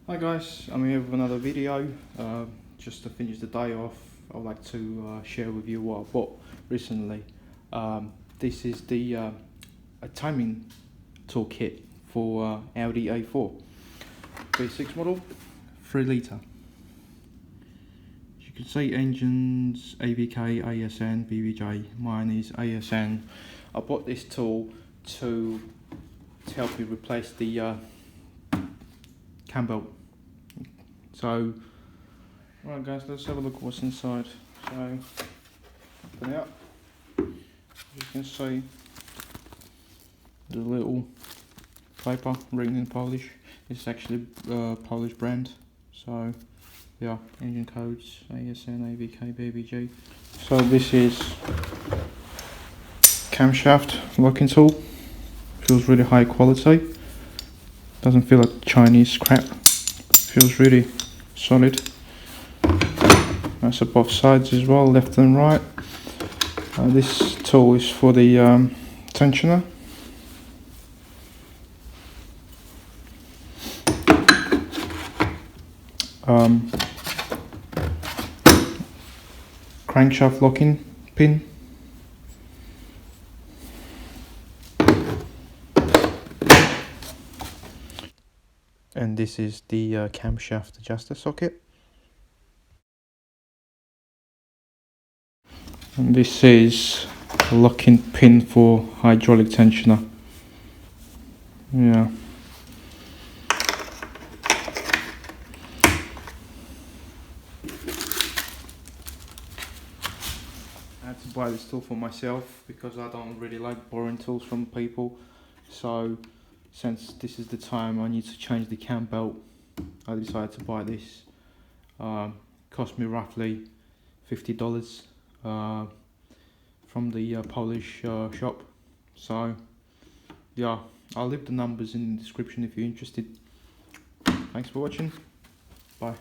Hi guys, I'm here with another video. Just to finish the day off, I would like to share with you what I bought recently. This is the a timing toolkit for Audi A4 V6 model, 3 litre. As you can see, engines AVK, ASN, BBJ. Mine is ASN. I bought this tool to help me replace the CAMBELT. So, right guys, let's have a look at what's inside. So, open it up. As you can see, the little paper written in Polish. It's actually a Polish brand. So, yeah, engine codes, ASN, AVK, BBG. So this is camshaft locking tool. Feels really high quality. Doesn't feel like Chinese crap. Feels really solid. That's at both sides as well, left and right. This tool is for the tensioner. Crankshaft locking pin. And this is the camshaft adjuster socket. And this is a locking pin for hydraulic tensioner. Yeah. I had to buy this tool for myself because I don't really like borrowing tools from people. So since this is the time I need to change the cam belt, I decided to buy this. Cost me roughly $50 from the Polish shop. So yeah, I'll leave the numbers in the description if you're interested. Thanks for watching. Bye.